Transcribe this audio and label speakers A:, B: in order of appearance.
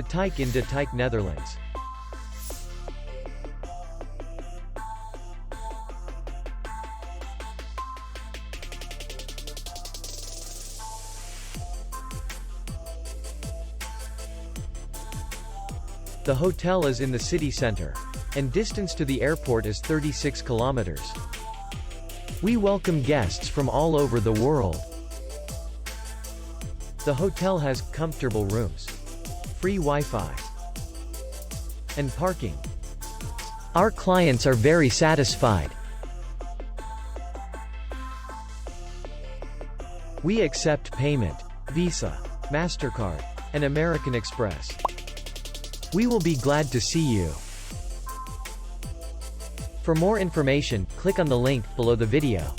A: Tike in Tike, Netherlands. The hotel is in the city center, and distance to the airport is 36 kilometers. We welcome guests from all over the world. The hotel has comfortable rooms, free Wi-Fi, and parking. Our clients are very satisfied. We accept payment, Visa, MasterCard, and American Express. We will be glad to see you. For more information, click on the link below the video.